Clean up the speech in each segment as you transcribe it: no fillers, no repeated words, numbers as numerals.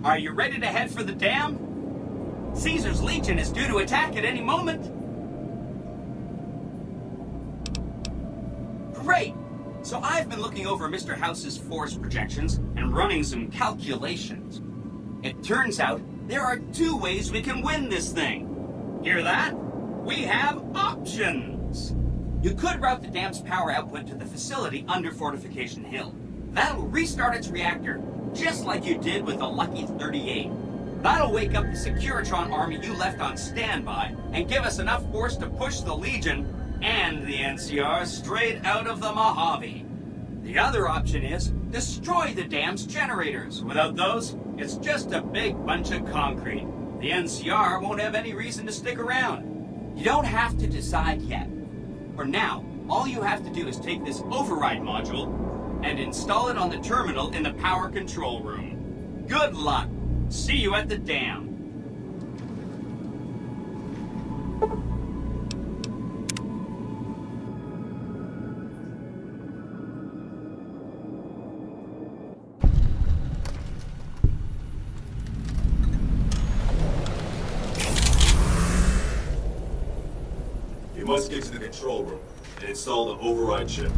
Are you ready to head for the dam? Caesar's Legion is due to attack at any moment. Great! So I've been looking over Mr. House's force projections and running some calculations. It turns out there are two ways we can win this thing. Hear that? We have options. You could route the dam's power output to the facility under Fortification Hill. That'll restart its reactor, just like you did with the Lucky 38. That'll wake up the Securitron army you left on standby and give us enough force to push the Legion and the NCR straight out of the Mojave. The other option is destroy the dam's generators. Without those, it's just a big bunch of concrete. The NCR won't have any reason to stick around. You don't have to decide yet. For now, all you have to do is take this override module and install it on the terminal in the power control room. Good luck. See you at the dam. You must get to the control room and install the override chip.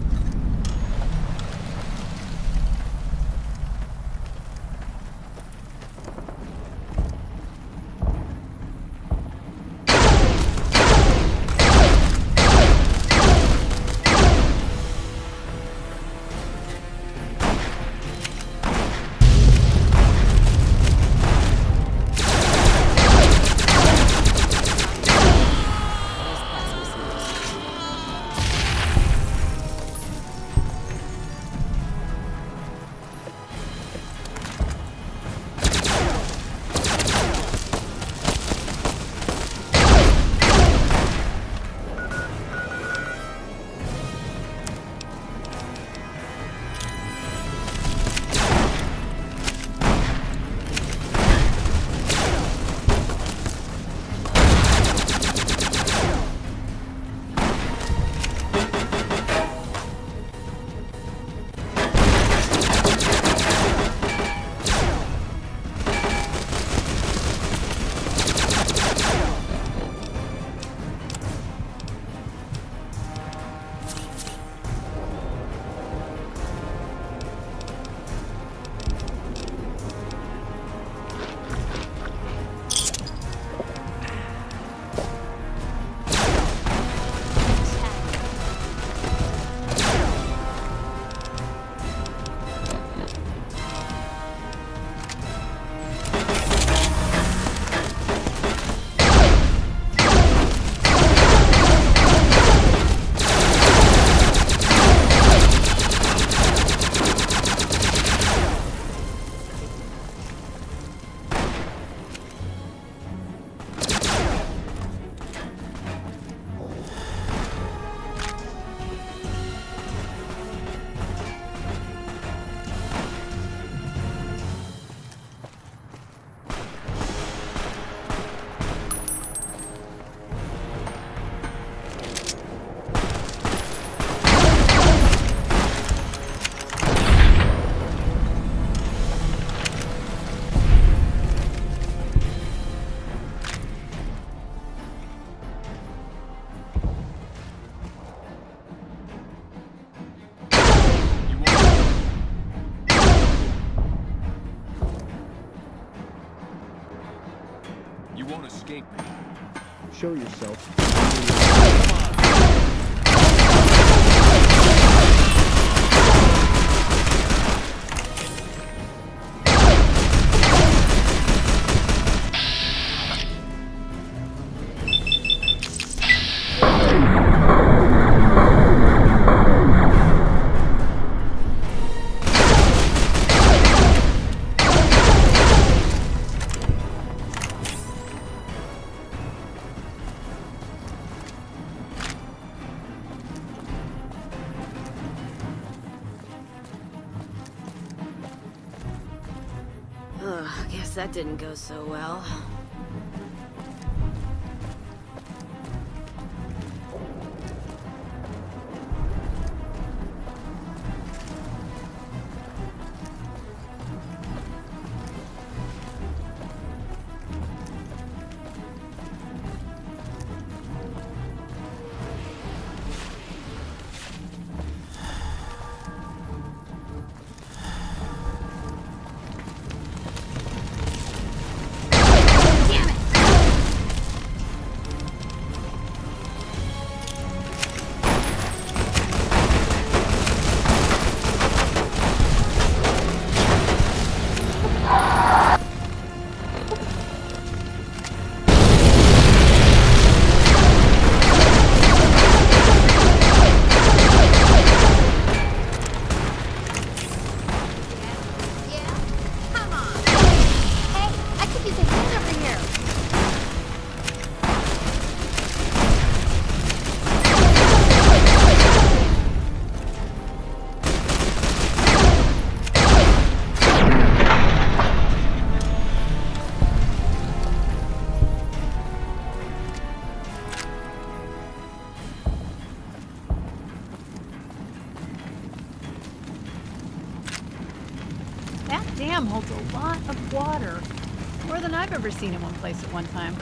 You won't escape me. Show yourself. Guess that didn't go so well. That dam holds a lot of water. More than I've ever seen in one place at one time.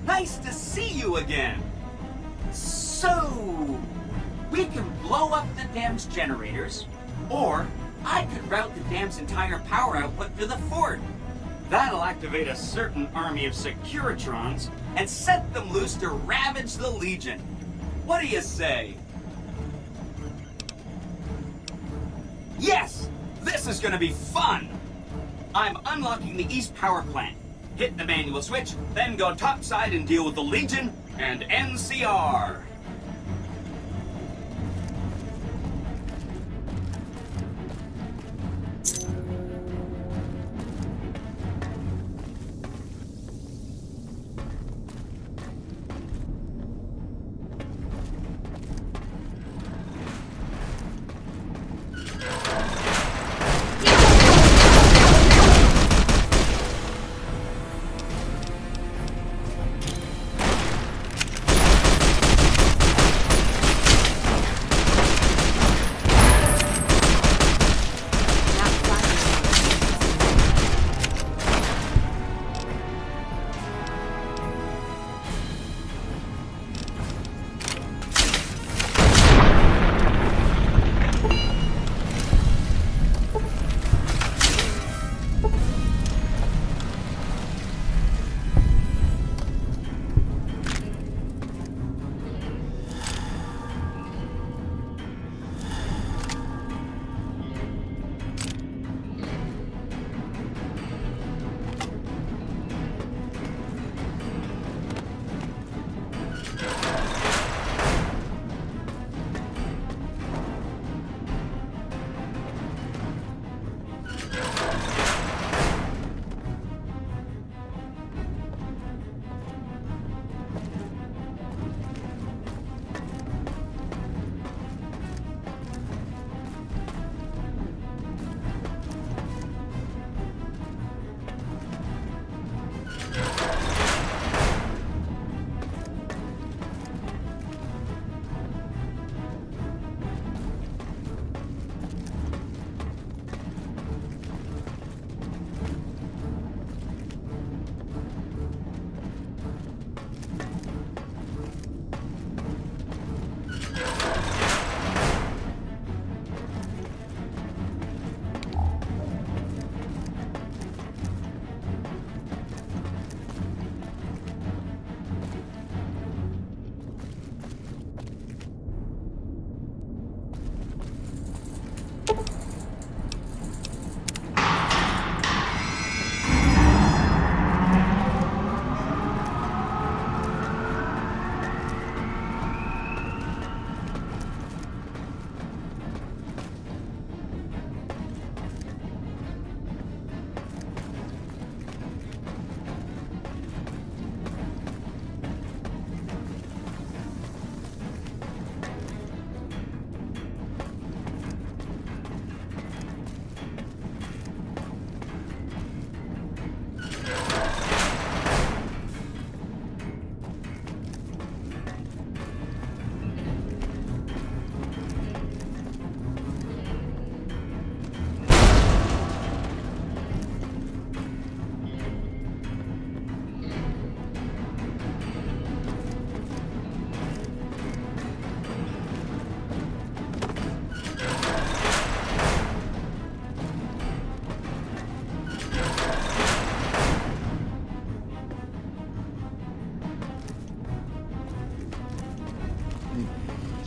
Nice to see you again. So, we can blow up the dam's generators, or I could route the dam's entire power output to the fort. That'll activate a certain army of Securitrons and set them loose to ravage the Legion. What do you say? Yes! This is gonna be fun! I'm unlocking the East Power Plant. Hit the manual switch, then go topside and deal with the Legion and NCR.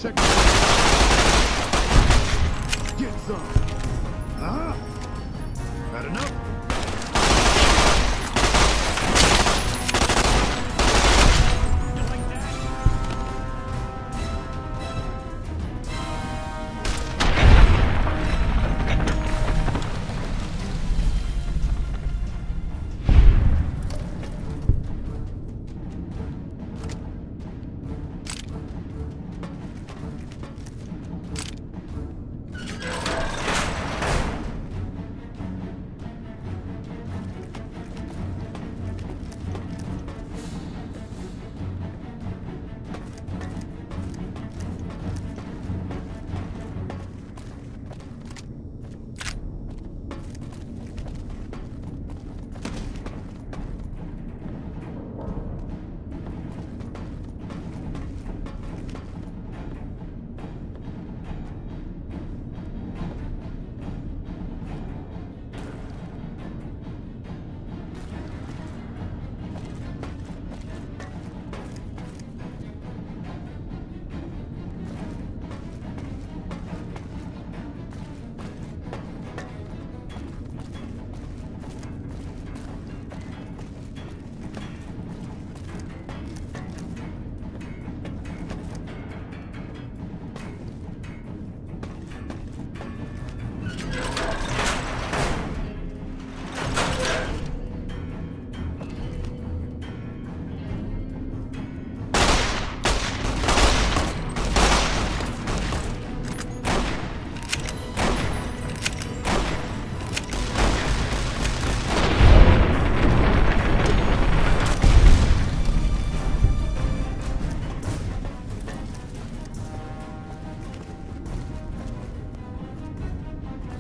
Check. Get some. Huh? Had enough?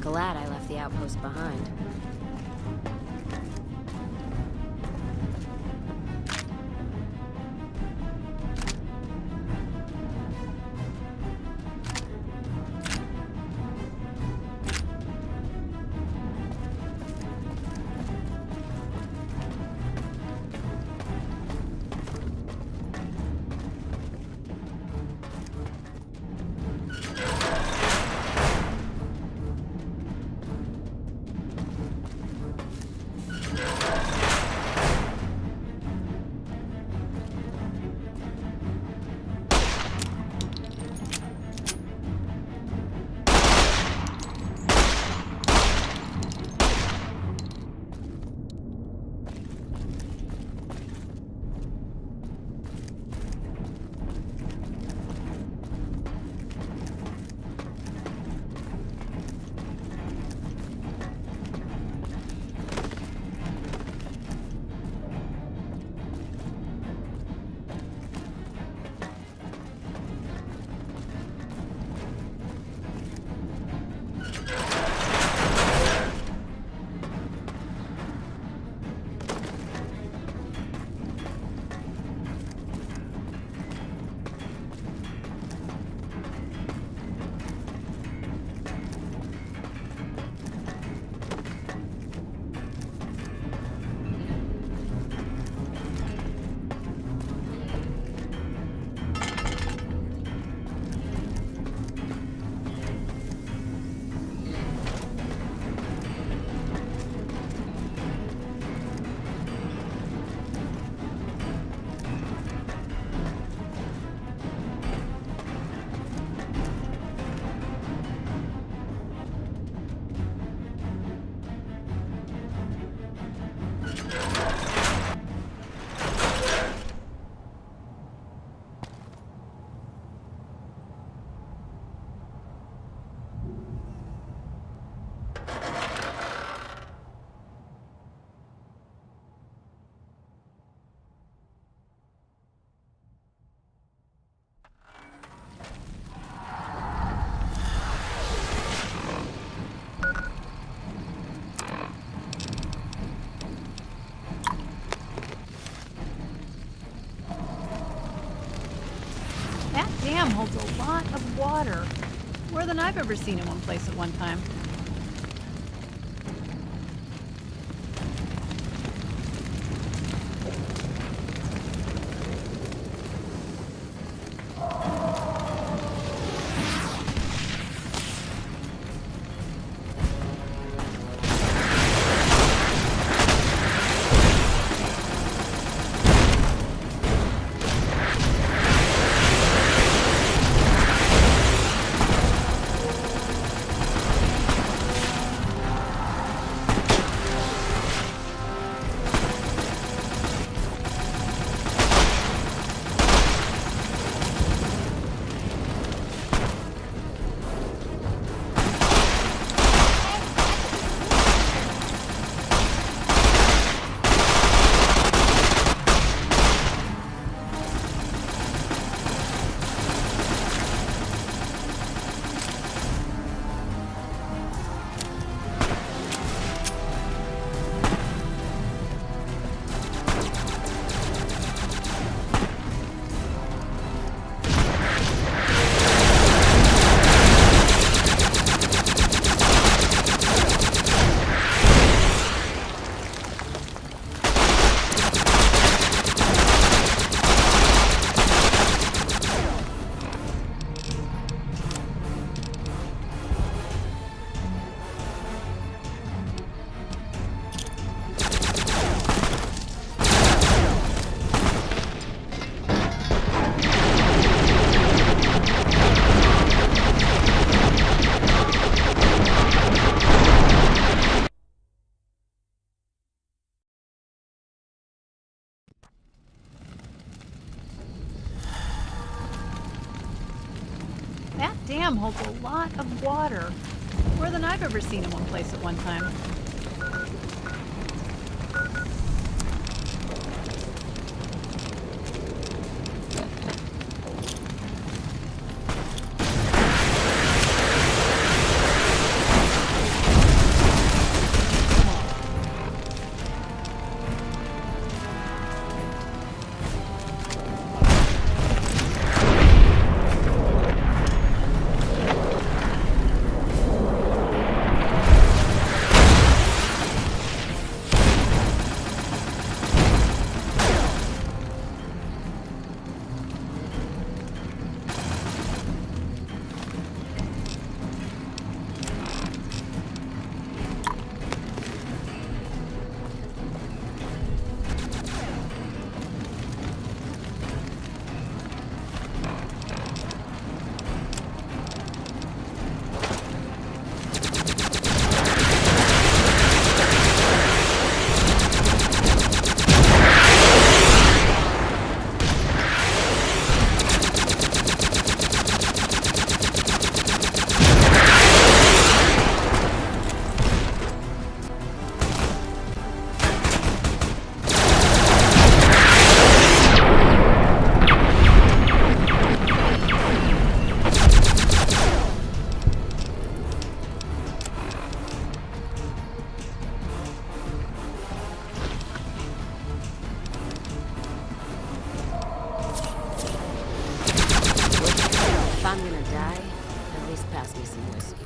Glad I left the outpost behind. That dam holds a lot of water. More than I've ever seen in one place at one time. That dam holds a lot of water. More than I've ever seen in one place at one time. If I'm gonna die, at least pass me some whiskey.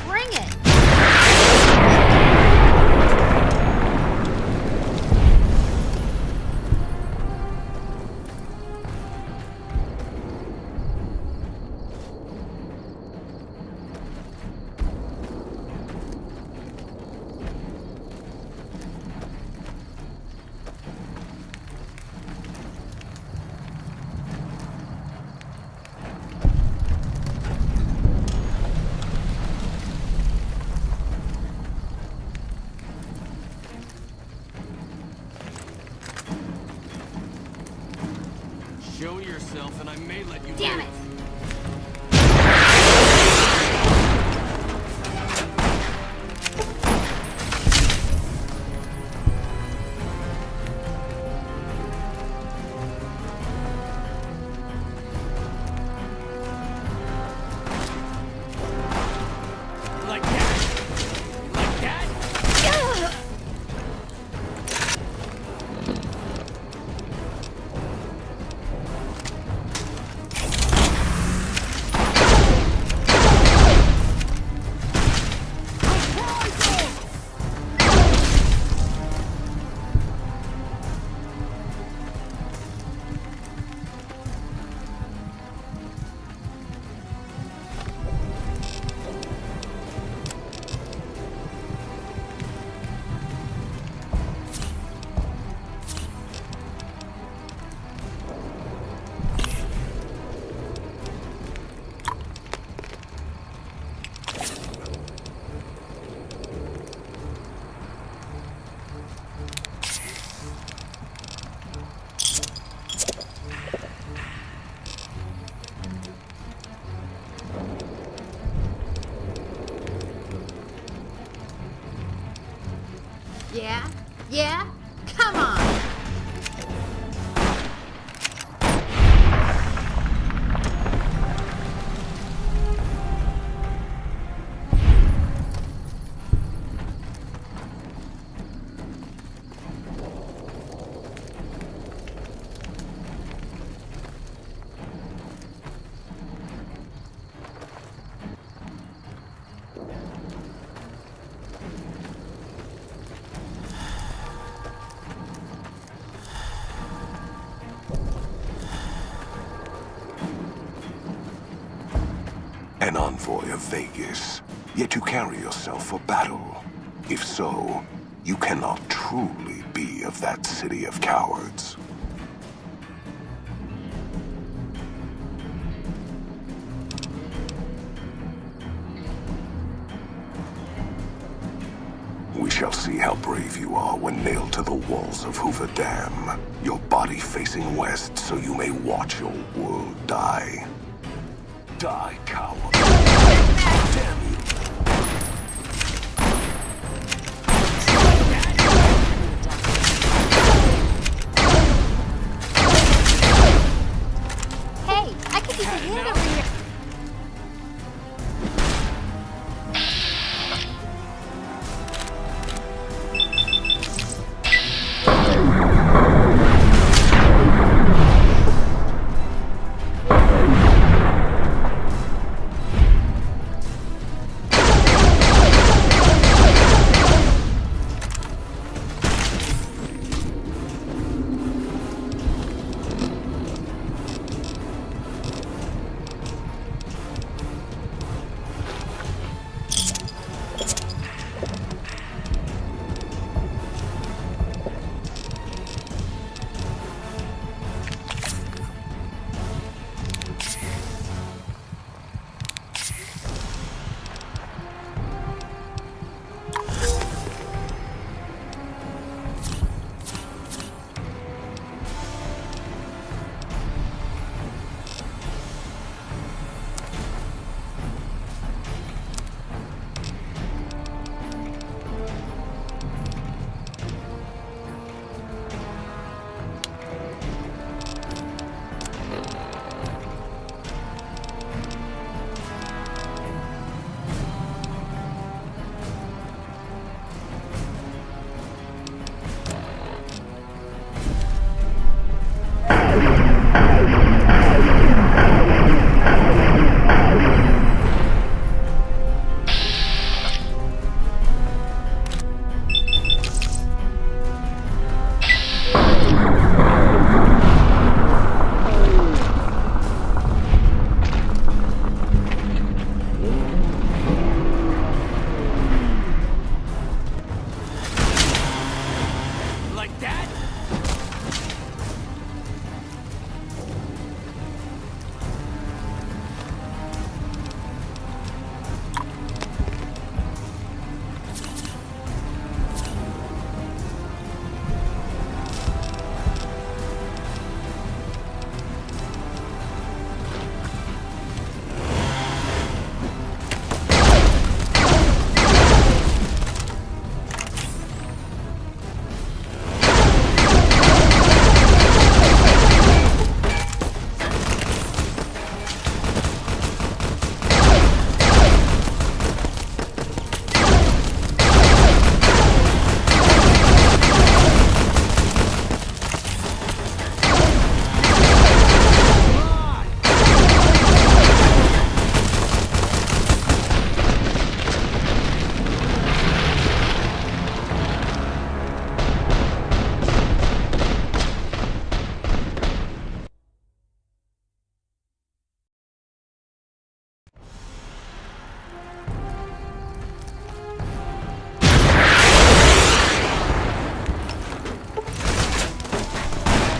Bring it! Show yourself, and I may let you Damn live. it! Like that? Like that? Yeah? Yeah? Come on! An envoy of Vegas, yet you carry yourself for battle. If so, you cannot truly be of that city of cowards. We shall see how brave you are when nailed to the walls of Hoover Dam, your body facing west so you may watch your world die. Die, coward. Damn you. Hey, I could use a hand over here. Like that?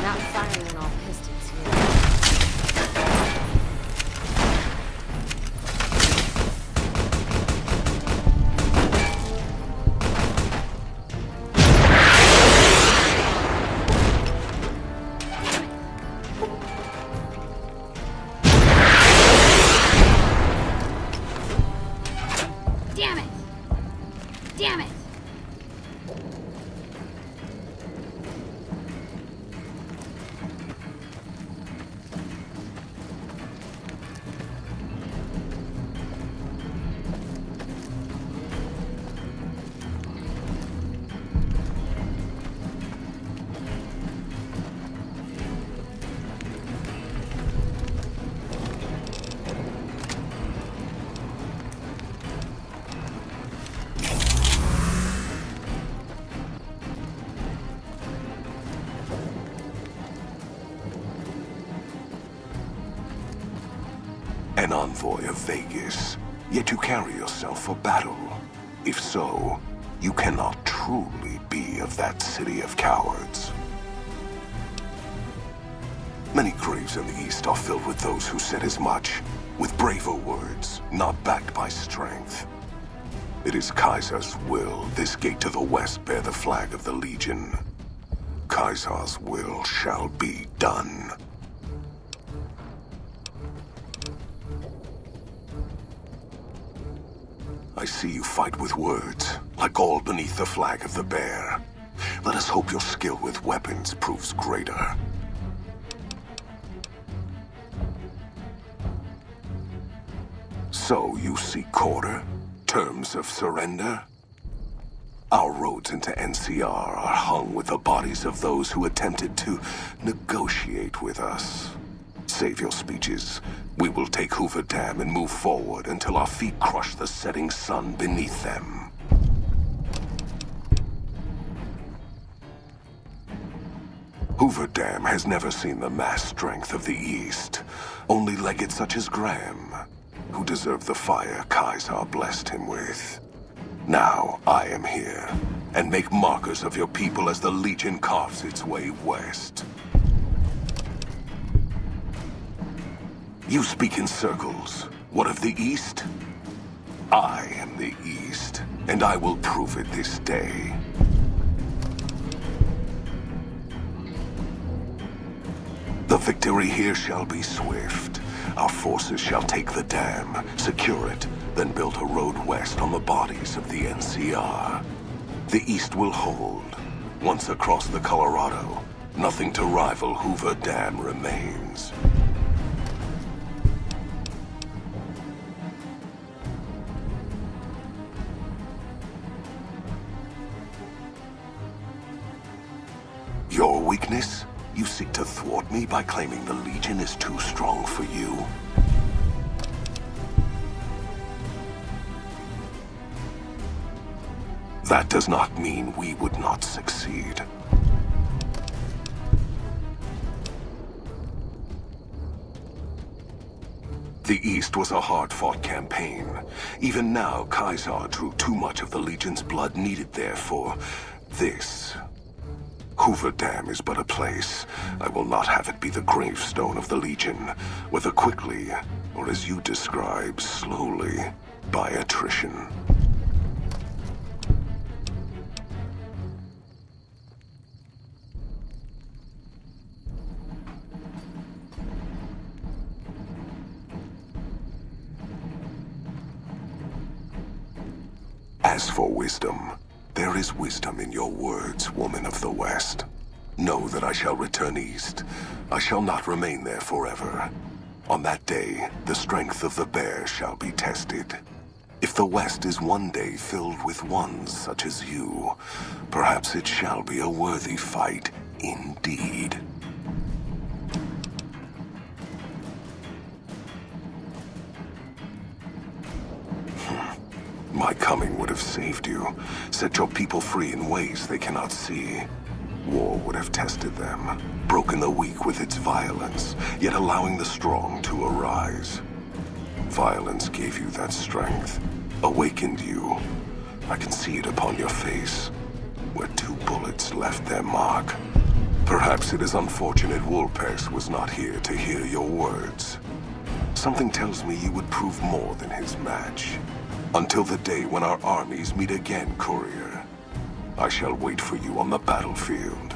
Not firing on all pistons here. Damn it! Damn it! An envoy of Vegas, yet you carry yourself for battle. If so, you cannot truly be of that city of cowards. Many graves in the East are filled with those who said as much, with braver words, not backed by strength. It is Kaiser's will this gate to the west bear the flag of the Legion. Kaiser's will shall be done. I see you fight with words, like all beneath the flag of the bear. Let us hope your skill with weapons proves greater. So you seek quarter? Terms of surrender? Our roads into NCR are hung with the bodies of those who attempted to negotiate with us. Save your speeches. We will take Hoover Dam and move forward until our feet crush the setting sun beneath them. Hoover Dam has never seen the mass strength of the East. Only legates such as Graham, who deserve the fire Kaiser blessed him with. Now I am here, and make markers of your people as the Legion carves its way west. You speak in circles. What of the East? I am the East, and I will prove it this day. The victory here shall be swift. Our forces shall take the dam, secure it, then build a road west on the bodies of the NCR. The East will hold. Once across the Colorado, nothing to rival Hoover Dam remains. Your weakness? You seek to thwart me by claiming the Legion is too strong for you? That does not mean we would not succeed. The East was a hard-fought campaign. Even now, Kaiser drew too much of the Legion's blood needed there for this. Hoover Dam is but a place. I will not have it be the gravestone of the Legion, whether quickly, or as you describe, slowly, by attrition. As for wisdom, there is wisdom in your words, woman of the West. Know that I shall return east. I shall not remain there forever. On that day, the strength of the bear shall be tested. If the West is one day filled with ones such as you, perhaps it shall be a worthy fight indeed. My coming would have saved you, set your people free in ways they cannot see. War would have tested them, broken the weak with its violence, yet allowing the strong to arise. Violence gave you that strength, awakened you. I can see it upon your face, where 2 bullets left their mark. Perhaps it is unfortunate Wolpers was not here to hear your words. Something tells me you would prove more than his match. Until the day when our armies meet again, Courier, I shall wait for you on the battlefield.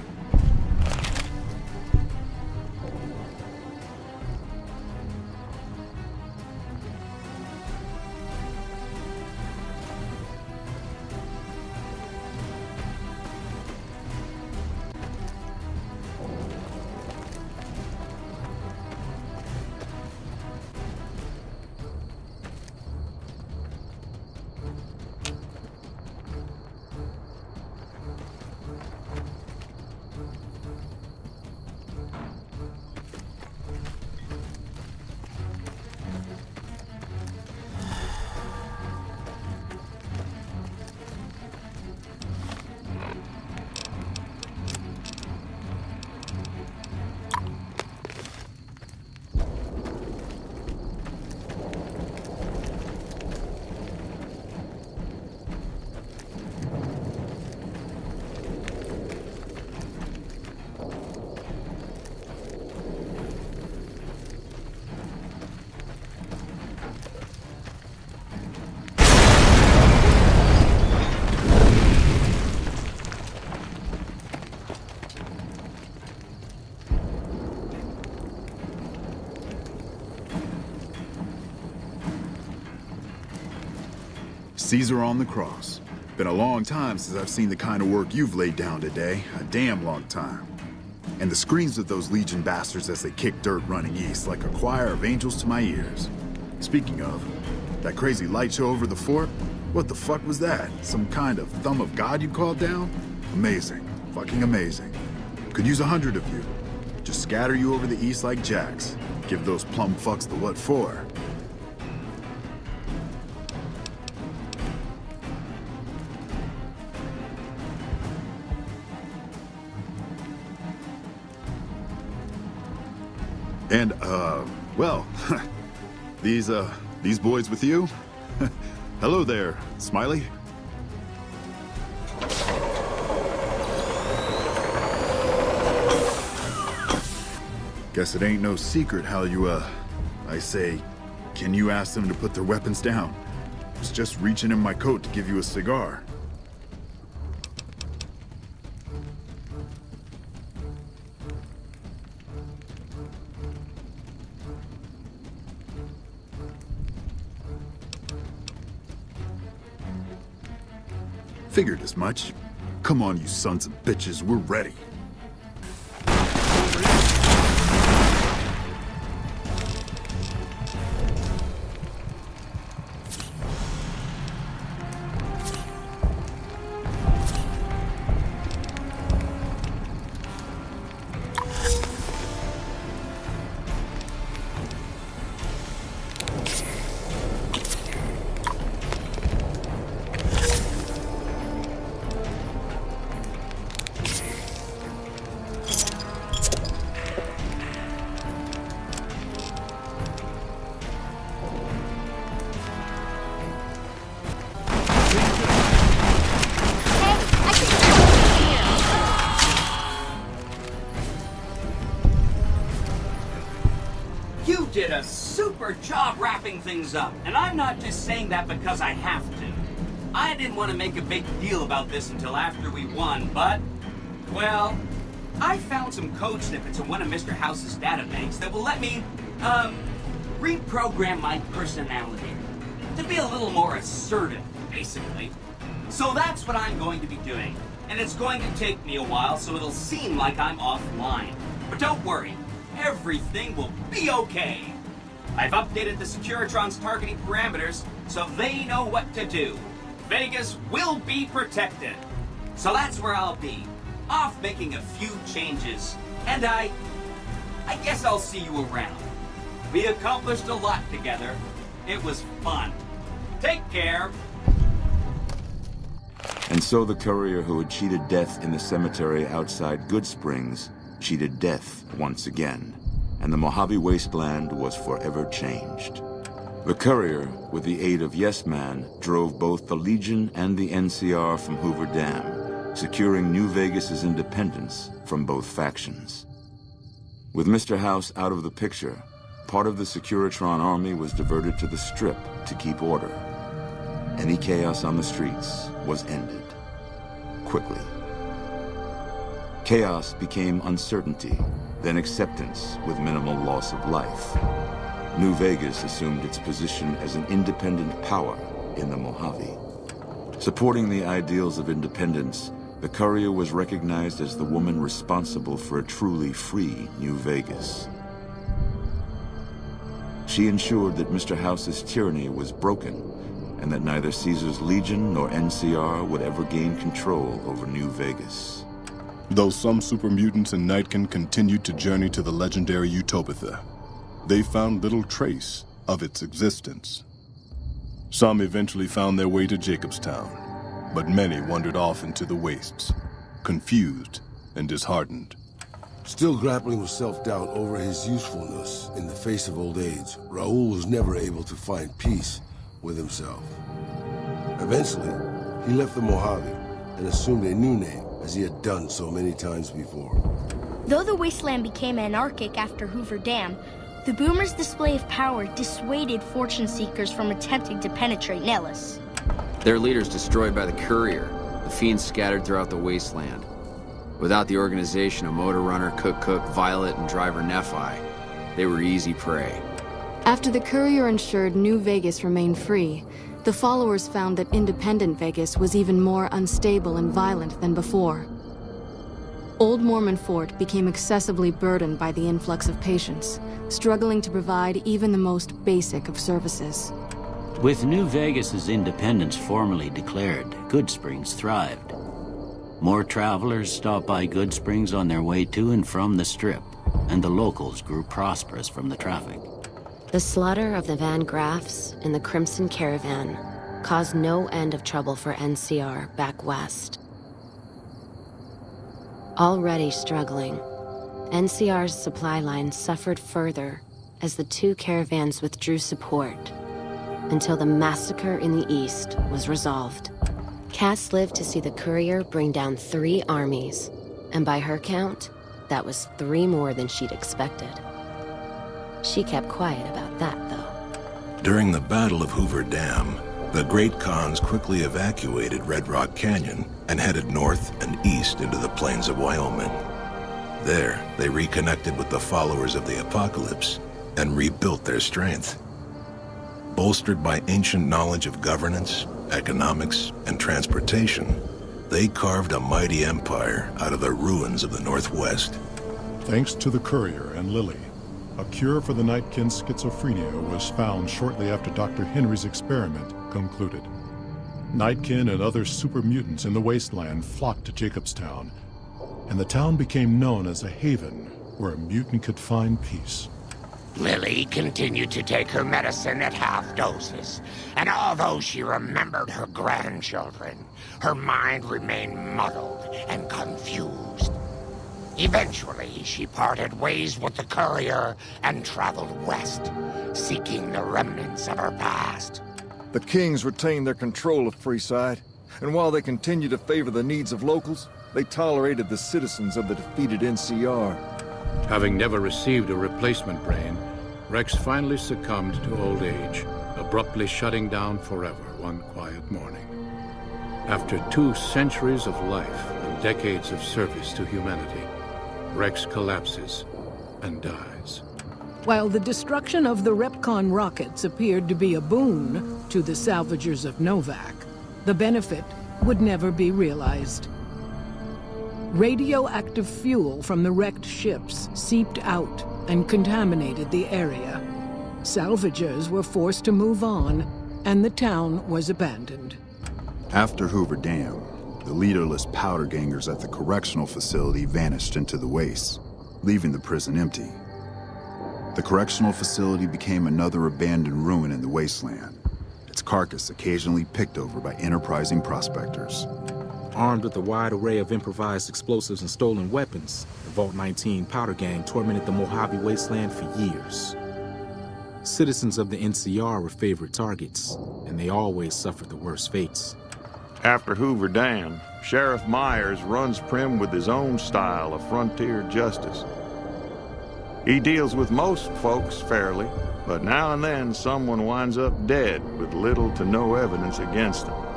Caesar on the cross. Been a long time since I've seen the kind of work you've laid down today. A damn long time. And the screams of those Legion bastards as they kick dirt running east like a choir of angels to my ears. Speaking of, that crazy light show over the fort? What the fuck was that? Some kind of thumb of God you called down? Amazing. Fucking amazing. Could use 100 of you. Just scatter you over the east like jacks. Give those plum fucks the what for. And, well, these boys with you? Hello there, Smiley. Guess it ain't no secret how you, I say, can you ask them to put their weapons down? Was just reaching in my coat to give you a cigar. Figured as much. Come on, you sons of bitches, we're ready. You did a super job wrapping things up, and I'm not just saying that because I have to. I didn't want to make a big deal about this until after we won, but, well, I found some code snippets in one of Mr. House's databanks that will let me, reprogram my personality to be a little more assertive, basically. So that's what I'm going to be doing, and it's going to take me a while, so it'll seem like I'm offline. But don't worry. Everything will be okay. I've updated the Securitron's targeting parameters so they know what to do. Vegas will be protected. So that's where I'll be, off making a few changes. And I guess I'll see you around. We accomplished a lot together. It was fun. Take care. And so the courier who had cheated death in the cemetery outside Goodsprings cheated death once again, and the Mojave Wasteland was forever changed. The courier, with the aid of Yes Man, drove both the Legion and the NCR from Hoover Dam, securing New Vegas's independence from both factions. With Mr. House out of the picture, part of the Securitron army was diverted to the Strip to keep order. Any chaos on the streets was ended. Quickly. Chaos became uncertainty, then acceptance with minimal loss of life. New Vegas assumed its position as an independent power in the Mojave. Supporting the ideals of independence, the courier was recognized as the woman responsible for a truly free New Vegas. She ensured that Mr. House's tyranny was broken, and that neither Caesar's Legion nor NCR would ever gain control over New Vegas. Though some super mutants in Nightkin continued to journey to the legendary Utopia, they found little trace of its existence. Some eventually found their way to Jacobstown, but many wandered off into the wastes, confused and disheartened. Still grappling with self-doubt over his usefulness in the face of old age, Raul was never able to find peace with himself. Eventually, he left the Mojave and assumed a new name, as he had done so many times before. Though the wasteland became anarchic after Hoover Dam, the Boomers' display of power dissuaded fortune seekers from attempting to penetrate Nellis. Their leaders destroyed by the courier, the fiends scattered throughout the wasteland. Without the organization of Motor Runner, Cook, Violet, and driver Nephi, they were easy prey. After the courier ensured New Vegas remained free, The followers found that independent Vegas was even more unstable and violent than before. Old Mormon Fort became excessively burdened by the influx of patients, struggling to provide even the most basic of services. With New Vegas's independence formally declared, Goodsprings thrived. More travelers stopped by Goodsprings on their way to and from the Strip, and the locals grew prosperous from the traffic. The slaughter of the Van Graffs and the Crimson Caravan caused no end of trouble for NCR back west. Already struggling, NCR's supply line suffered further as the two caravans withdrew support until the massacre in the east was resolved. Cass lived to see the courier bring down 3 armies, and by her count, that was 3 more than she'd expected. She kept quiet about that, though. During the Battle of Hoover Dam, the Great Khans quickly evacuated Red Rock Canyon and headed north and east into the plains of Wyoming. There, they reconnected with the followers of the Apocalypse and rebuilt their strength. Bolstered by ancient knowledge of governance, economics, and transportation, they carved a mighty empire out of the ruins of the Northwest. Thanks to the Courier and Lily, a cure for the Nightkin's schizophrenia was found shortly after Dr. Henry's experiment concluded. Nightkin and other super mutants in the wasteland flocked to Jacobstown, and the town became known as a haven where a mutant could find peace. Lily continued to take her medicine at half doses, and although she remembered her grandchildren, her mind remained muddled and confused. Eventually, she parted ways with the Courier and traveled west, seeking the remnants of her past. The Kings retained their control of Freeside, and while they continued to favor the needs of locals, they tolerated the citizens of the defeated NCR. Having never received a replacement brain, Rex finally succumbed to old age, abruptly shutting down forever one quiet morning. After 2 centuries of life and decades of service to humanity, Rex collapses and dies. While the destruction of the Repcon rockets appeared to be a boon to the salvagers of Novac, the benefit would never be realized. Radioactive fuel from the wrecked ships seeped out and contaminated the area. Salvagers were forced to move on, and the town was abandoned. After Hoover Dam, the leaderless powder gangers at the correctional facility vanished into the wastes, leaving the prison empty. The correctional facility became another abandoned ruin in the wasteland, its carcass occasionally picked over by enterprising prospectors. Armed with a wide array of improvised explosives and stolen weapons, the Vault 19 powder gang tormented the Mojave Wasteland for years. Citizens of the NCR were favorite targets, and they always suffered the worst fates. After Hoover Dam, Sheriff Myers runs Primm with his own style of frontier justice. He deals with most folks fairly, but now and then someone winds up dead with little to no evidence against them.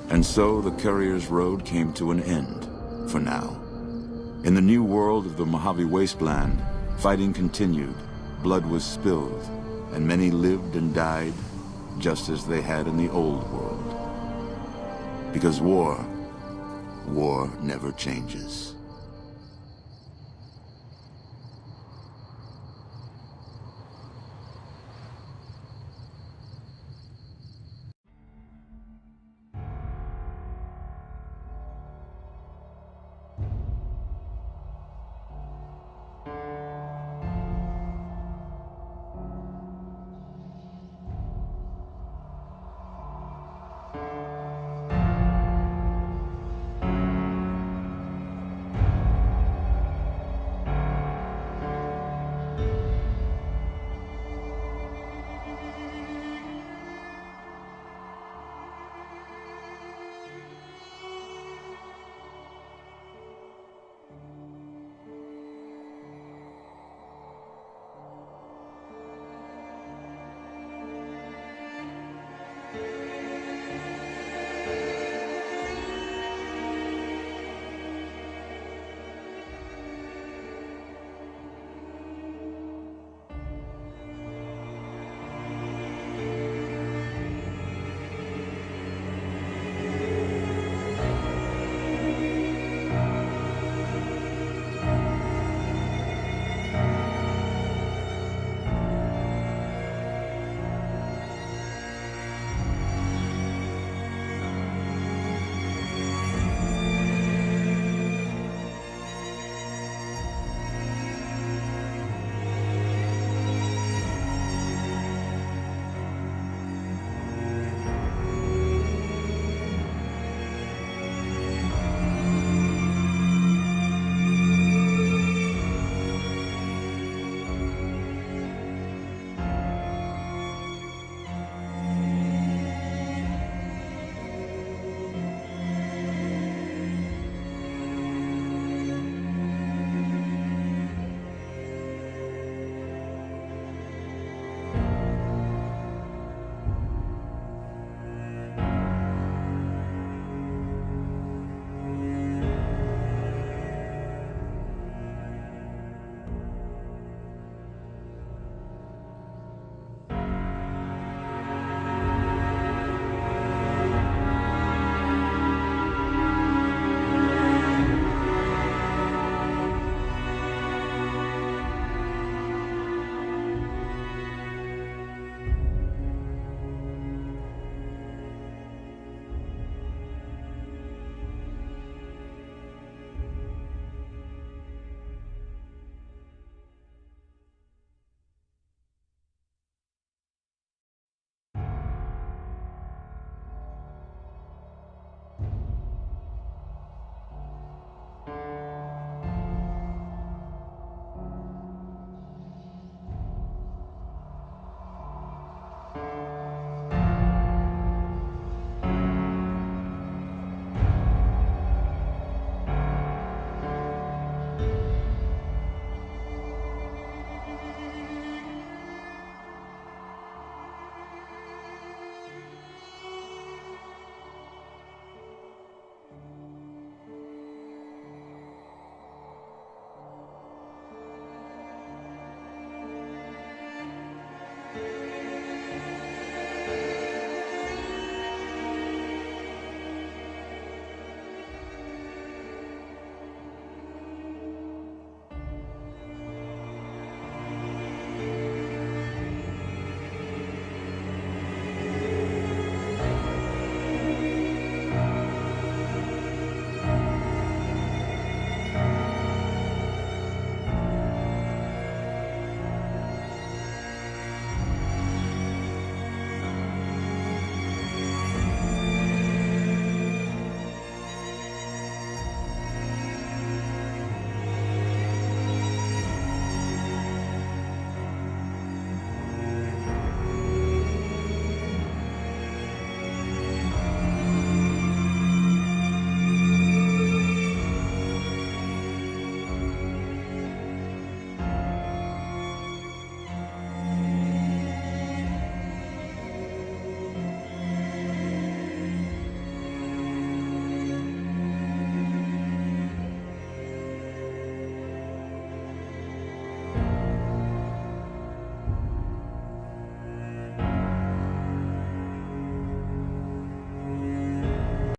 And so the Courier's road came to an end, for now. In the new world of the Mojave Wasteland, fighting continued, blood was spilled, and many lived and died just as they had in the old world. Because war never changes.